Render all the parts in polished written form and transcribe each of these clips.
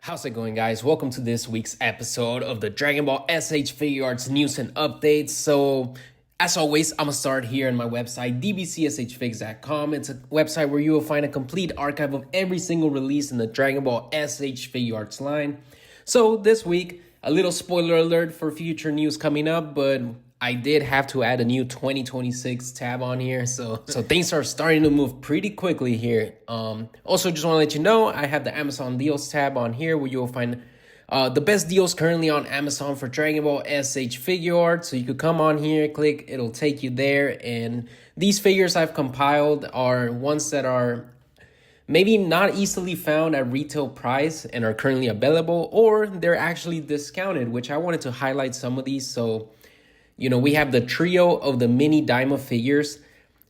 How's it going, guys? Welcome to this week's episode of the Dragon Ball S.H.Figuarts news and updates. So, as always, I'm going to start here on my website, DBZSHFIGS.com. It's a website where you will find a complete archive of every single release in the Dragon Ball S.H.Figuarts line. So, this week, a little spoiler alert for future news coming up, but I did have to add a new 2026 tab on here, so things are starting to move pretty quickly here. Also, just want to let you know, I have the Amazon deals tab on here where you'll find the best deals currently on Amazon for Dragon Ball S.H.Figuarts. So you could come on here, click, it'll take you there. And these figures I've compiled are ones that are maybe not easily found at retail price and are currently available, or they're actually discounted, which I wanted to highlight some of these. So we have the trio of the mini Daima figures.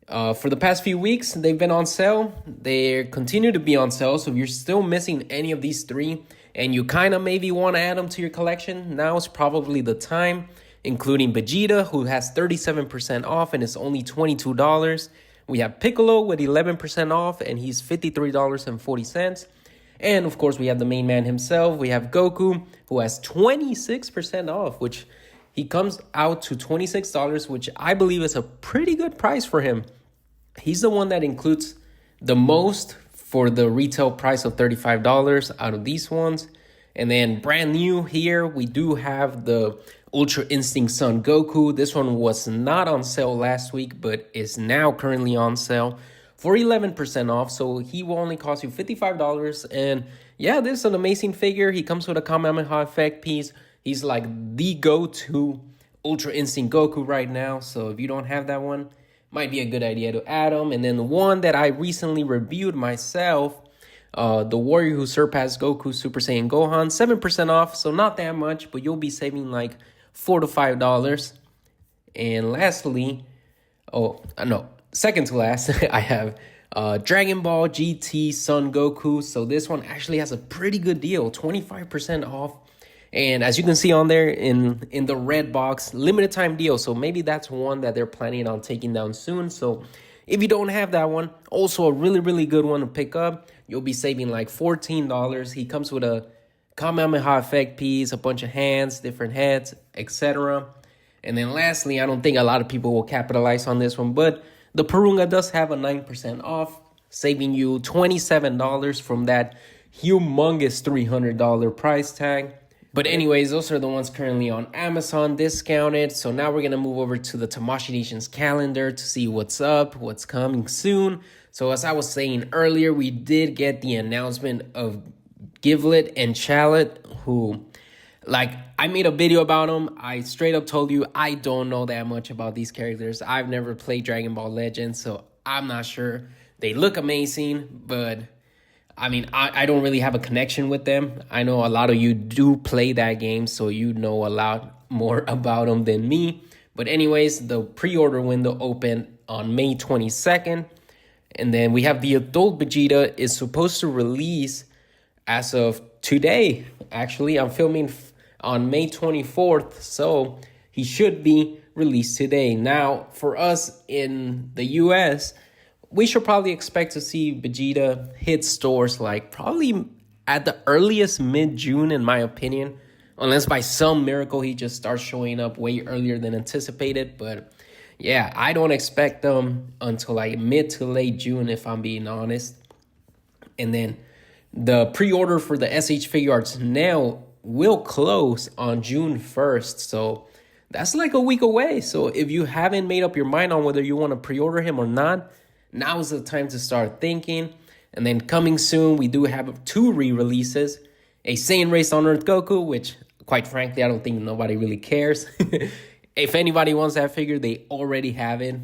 For the past few weeks, they've been on sale. They continue to be on sale. So if you're still missing any of these three and you kind of maybe want to add them to your collection, now is probably the time, including Vegeta, who has 37% off and it's only $22. We have Piccolo with 11% off and he's $53.40. And of course, we have the main man himself. We have Goku, who has 26% off, which he comes out to $26, which I believe is a pretty good price for him. He's the one that includes the most for the retail price of $35 out of these ones. And then brand new here, we do have the Ultra Instinct Son Goku. This one was not on sale last week, but is now currently on sale for 11% off. So he will only cost you $55. And yeah, this is an amazing figure. He comes with a Kamehameha effect piece. He's like the go-to Ultra Instinct Goku right now. So if you don't have that one, might be a good idea to add them. And then the one that I recently reviewed myself, the Warrior Who Surpassed Goku Super Saiyan Gohan, 7% off. So not that much, but you'll be saving like $4 to $5. And lastly, second to last, I have Dragon Ball GT Son Goku. So this one actually has a pretty good deal, 25% off. And as you can see on there in the red box, limited time deal. So maybe that's one that they're planning on taking down soon. So if you don't have that one, also a really, really good one to pick up. You'll be saving like $14. He comes with a Kamehameha effect piece, a bunch of hands, different heads, etc. And then lastly, I don't think a lot of people will capitalize on this one, but the Purunga does have a 9% off, saving you $27 from that humongous $300 price tag. But anyways, those are the ones currently on Amazon discounted. So now we're going to move over to the Tamashi Nations calendar to see what's up, what's coming soon. So as I was saying earlier, we did get the announcement of Givlet and Chalet, who, I made a video about them. I straight up told you I don't know that much about these characters. I've never played Dragon Ball Legends, so I'm not sure. They look amazing, but I don't really have a connection with them. I know a lot of you do play that game, so you know a lot more about them than me. But anyways, the pre-order window opened on May 22nd. And then we have the adult Vegeta is supposed to release as of today. Actually, I'm filming on May 24th, so he should be released today. Now, for us in the US, we should probably expect to see Vegeta hit stores probably at the earliest mid-June, in my opinion. Unless by some miracle he just starts showing up way earlier than anticipated. But yeah, I don't expect them until mid to late June, if I'm being honest. And then the pre-order for the S.H.Figuarts now will close on June 1st. So that's a week away. So if you haven't made up your mind on whether you want to pre-order him or not, now's the time to start thinking. And then coming soon, we do have 2 re-releases. A Saiyan Race on Earth Goku, which, quite frankly, I don't think nobody really cares. If anybody wants that figure, they already have it.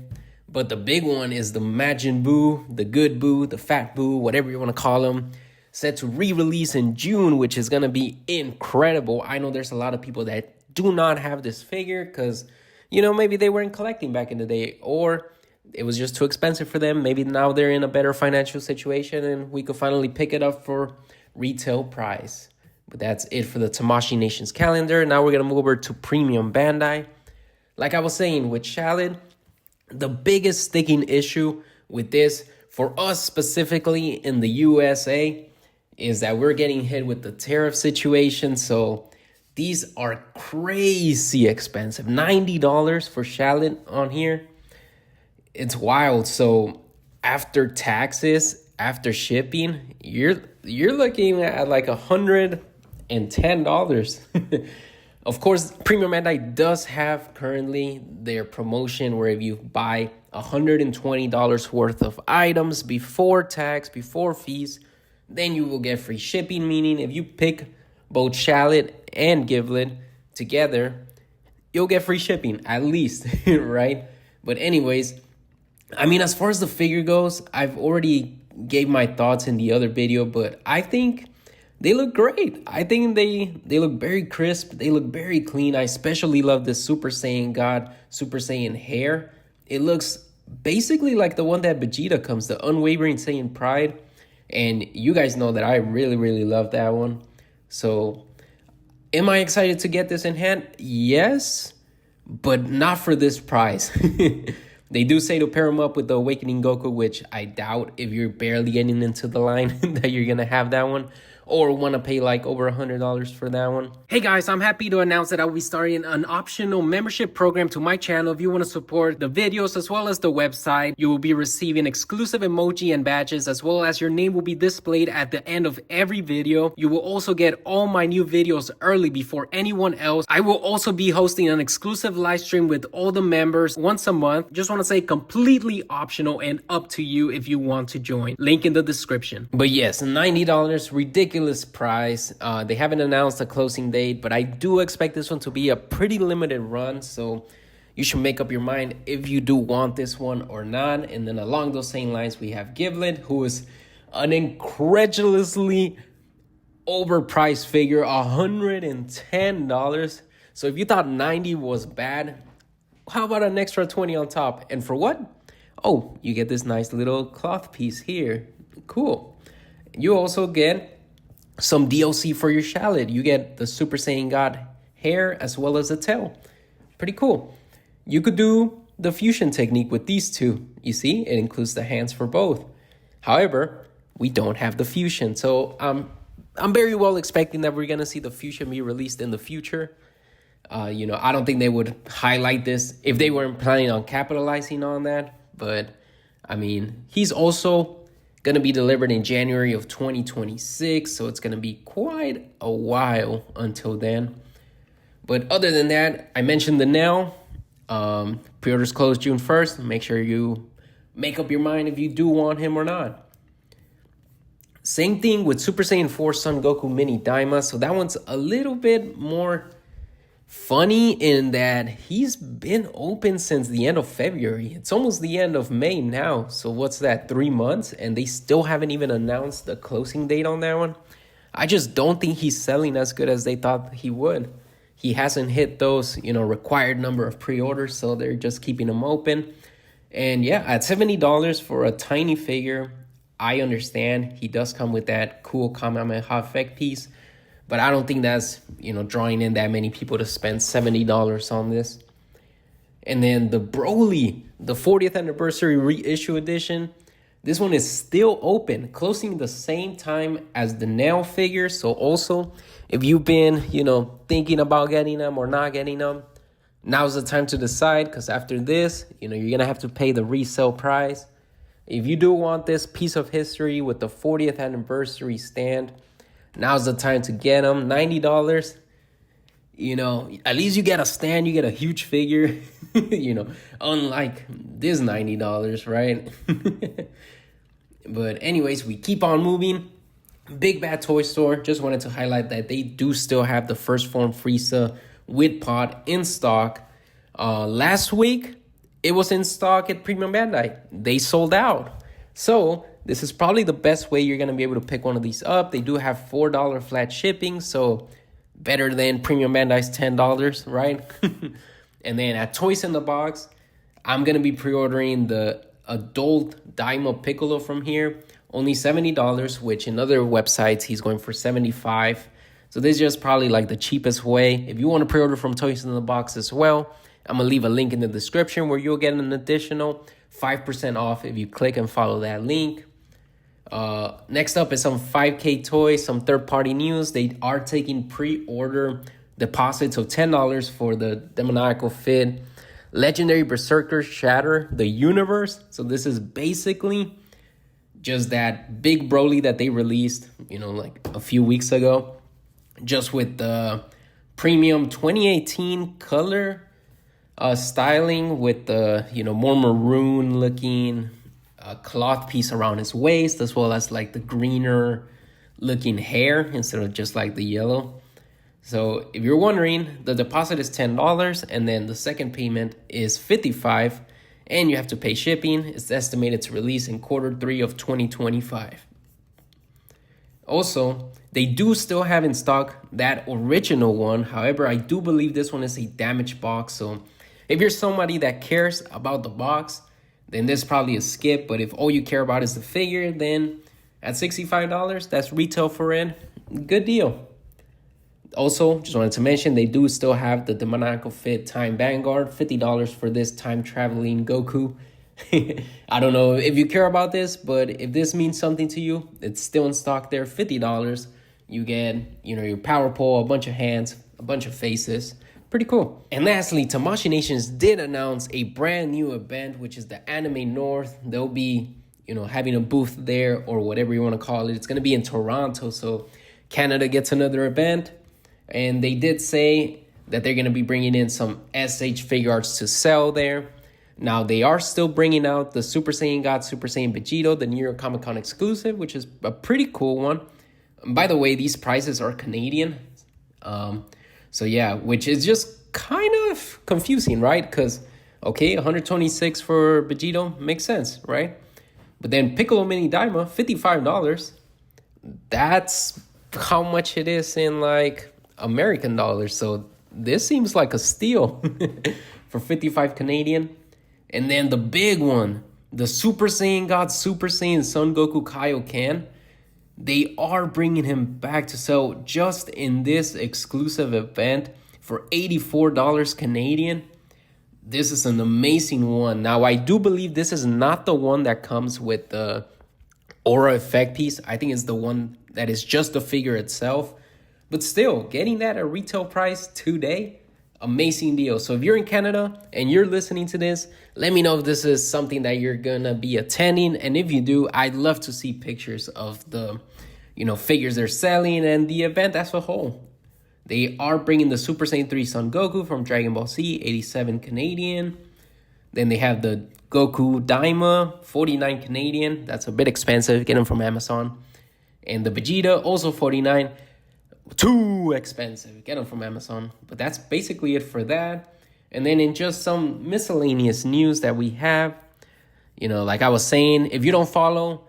But the big one is the Majin Buu, the Good Buu, the Fat Buu, whatever you want to call him. Set to re-release in June, which is going to be incredible. I know there's a lot of people that do not have this figure because, maybe they weren't collecting back in the day, or it was just too expensive for them. Maybe now they're in a better financial situation and we could finally pick it up for retail price. But that's it for the Tamashi Nations calendar. Now we're going to move over to Premium Bandai. Like I was saying, with Chalet, the biggest sticking issue with this, for us specifically in the USA, is that we're getting hit with the tariff situation. So these are crazy expensive. $90 for shallot on here. It's wild. So after taxes, after shipping, you're looking at like $110. Of course, Premium Bandai does have currently their promotion where if you buy $120 worth of items before tax, before fees, then you will get free shipping. Meaning if you pick both shallot and givelet together, you'll get free shipping at least, right? But anyways, I mean, as far as the figure goes, I've already gave my thoughts in the other video, but I think they look great. I think they look very crisp. They look very clean. I especially love this Super Saiyan God, Super Saiyan hair. It looks basically like the one that Vegeta comes, the Unwavering Saiyan Pride. And you guys know that I really, really love that one. So am I excited to get this in hand? Yes, but not for this price. They do say to pair them up with the Awakening Goku, which I doubt if you're barely getting into the line that you're going to have that one. Or want to pay like over $100 for that one. Hey guys, I'm happy to announce that I will be starting an optional membership program to my channel. If you want to support the videos as well as the website, you will be receiving exclusive emoji and badges, as well as your name will be displayed at the end of every video. You will also get all my new videos early before anyone else. I will also be hosting an exclusive live stream with all the members once a month. Just want to say completely optional and up to you if you want to join. Link in the description. But yes, $90, ridiculous price. They haven't announced a closing date, but I do expect this one to be a pretty limited run, so you should make up your mind if you do want this one or not. And then along those same lines, we have Givelet, who is an incredulously overpriced figure, $110. So if you thought 90 was bad, how about an extra 20 on top? And for what? Oh, you get this nice little cloth piece here. Cool. You also get some DLC for your shallot. You get the Super Saiyan God hair as well as the tail. Pretty cool. You could do the fusion technique with these two. You see, it includes the hands for both. However, we don't have the fusion. So I'm very well expecting that we're going to see the fusion be released in the future. I don't think they would highlight this if they weren't planning on capitalizing on that. But, I mean, he's also going to be delivered in January of 2026, so it's going to be quite a while until then. But other than that, I mentioned the nail. Pre-orders close June 1st. Make sure you make up your mind if you do want him or not. Same thing with Super Saiyan 4 Son Goku Mini Daima. So that one's a little bit more funny in that he's been open since the end of February. It's almost the end of May now. So what's that, 3 months? And they still haven't even announced the closing date on that one. I just don't think he's selling as good as they thought he would. He hasn't hit those, required number of pre-orders, so they're just keeping him open. And yeah, at $70 for a tiny figure, I understand. He does come with that cool Kamehameha effect piece. But I don't think that's, drawing in that many people to spend $70 on this. And then the Broly, the 40th anniversary reissue edition. This one is still open, closing the same time as the Nail figure. So also, if you've been, thinking about getting them or not getting them, now's the time to decide. Because after this, you're going to have to pay the resale price. If you do want this piece of history with the 40th anniversary stand, now's the time to get them. $90. At least you get a stand, you get a huge figure. Unlike this $90, right? But anyways, we keep on moving. Big Bad Toy Store. Just wanted to highlight that they do still have the First Form Frieza with pod in stock. Last week, it was in stock at Premium Bandai. They sold out. So this is probably the best way you're going to be able to pick one of these up. They do have $4 flat shipping, so better than Premium Bandai's $10, right? And then at Toys in the Box, I'm going to be pre-ordering the adult Daima Piccolo from here. Only $70, which in other websites, he's going for $75. So this is just probably like the cheapest way. If you want to pre-order from Toys in the Box as well, I'm going to leave a link in the description where you'll get an additional 5% off if you click and follow that link. Next up is some 5K toys, some third-party news. They are taking pre-order deposits of $10 for the demoniacal fit legendary berserker shatter the universe. So this is basically just that big Broly that they released, like a few weeks ago, just with the premium 2018 color styling with the more maroon looking cloth piece around his waist, as well as like the greener looking hair instead of just like the yellow. So if you're wondering, the deposit is $10 and then the second payment is $55 and you have to pay shipping. It's estimated to release in Q3 of 2025. Also, they do still have in stock that original one. However, I do believe this one is a damaged box. So if you're somebody that cares about the box, then this is probably a skip. But if all you care about is the figure, then at $65, that's retail for it. Good deal. Also, just wanted to mention, they do still have the demoniacal fit Time Vanguard, $50 for this time traveling Goku. I don't know if you care about this, but if this means something to you, it's still in stock there, $50. You get, your power pole, a bunch of hands, a bunch of faces. Pretty cool. And lastly, Tamashi Nations did announce a brand new event, which is the Anime North. They'll be, having a booth there or whatever you want to call it. It's going to be in Toronto, so Canada gets another event. And they did say that they're going to be bringing in some S.H.Figuarts to sell there. Now, they are still bringing out the Super Saiyan God, Super Saiyan Vegito, the New York Comic Con exclusive, which is a pretty cool one. And by the way, these prices are Canadian. So yeah, which is just kind of confusing, right? Because, okay, 126 for Vegito makes sense, right? But then Piccolo Mini Daima, $55. That's how much it is in like American dollars. So this seems like a steal for 55 Canadian. And then the big one, the Super Saiyan God, Super Saiyan Son Goku Kaioken. They are bringing him back to sell just in this exclusive event for $84 Canadian. This is an amazing one. Now, I do believe this is not the one that comes with the aura effect piece. I think it's the one that is just the figure itself. But still, getting that at retail price today, amazing deal. So if you're in Canada and you're listening to this, let me know if this is something that you're gonna be attending. And if you do, I'd love to see pictures of the, figures they're selling and the event as a whole. They are bringing the Super Saiyan 3 Son Goku from Dragon Ball Z, 87 Canadian. Then they have the Goku Daima, 49 Canadian. That's a bit expensive. Get them from Amazon. And the Vegeta, also 49. Too expensive. Get them from Amazon. But that's basically it for that. And then in just some miscellaneous news that we have, like I was saying, if you don't follow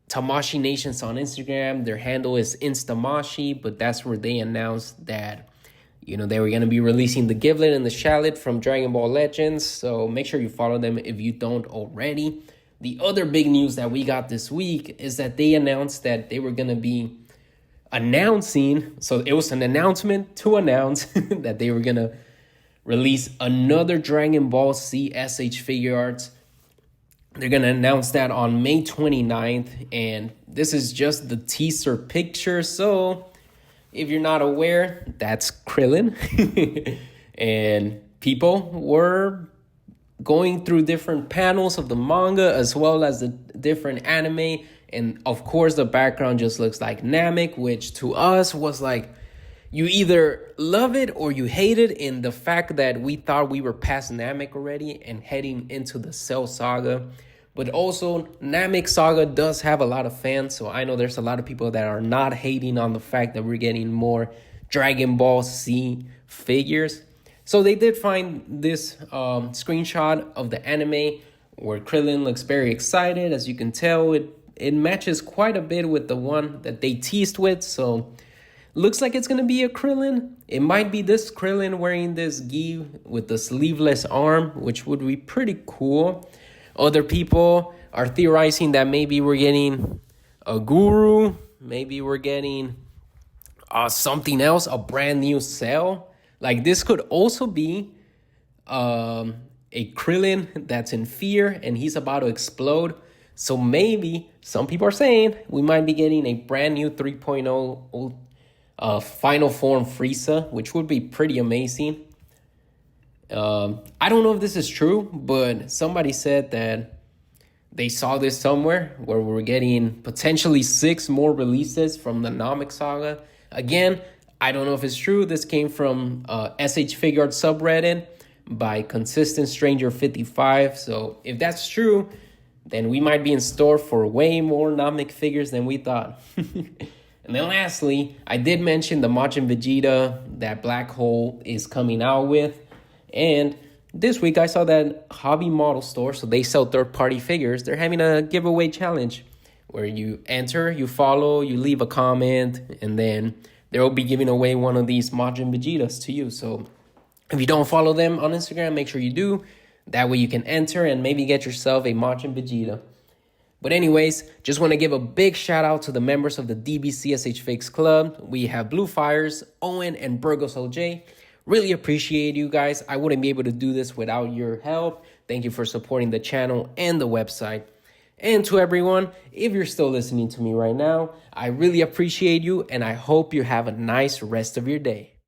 Tamashi Nations on Instagram, their handle is Instamashi, but that's where they announced that, they were going to be releasing the Giblet and the Shallot from Dragon Ball Legends. So make sure you follow them if you don't already. The other big news that we got this week is that they announced that they were going to be announcing, so it was an announcement to announce that they were going to release another Dragon Ball Z S.H.Figuarts. They're going to announce that on May 29th, and this is just the teaser picture. So if you're not aware, that's Krillin. And people were going through different panels of the manga as well as the different anime. And of course, the background just looks like Namek, which to us was like, you either love it or you hate it. In the fact that we thought we were past Namek already and heading into the Cell Saga. But also, Namek Saga does have a lot of fans. So I know there's a lot of people that are not hating on the fact that we're getting more Dragon Ball Z figures. So they did find this screenshot of the anime where Krillin looks very excited. As you can tell, it matches quite a bit with the one that they teased with. So looks like it's going to be a Krillin. It might be this Krillin wearing this gi with the sleeveless arm, which would be pretty cool. Other people are theorizing that maybe we're getting a Guru. Maybe we're getting something else, a brand new Cell. Like this could also be a Krillin that's in fear and he's about to explode. So maybe some people are saying we might be getting a brand new 3.0 final form Frieza, which would be pretty amazing. I don't know if this is true, but somebody said that they saw this somewhere where we're getting potentially 6 more releases from the Namek Saga. Again, I don't know if it's true. This came from S.H.Figuarts subreddit by Consistent Stranger 55. So if that's true, then we might be in store for way more Namek figures than we thought. And then lastly, I did mention the Majin Vegeta that Black Hole is coming out with. And this week I saw that Hobby Model Store, so they sell third-party figures. They're having a giveaway challenge where you enter, you follow, you leave a comment, and then they'll be giving away one of these Majin Vegetas to you. So if you don't follow them on Instagram, make sure you do. That way you can enter and maybe get yourself a Majin Vegeta. But anyways, just want to give a big shout out to the members of the DBZSHFIGS Club. We have Blue Fires, Owen, and Burgos LJ. Really appreciate you guys. I wouldn't be able to do this without your help. Thank you for supporting the channel and the website. And to everyone, if you're still listening to me right now, I really appreciate you and I hope you have a nice rest of your day.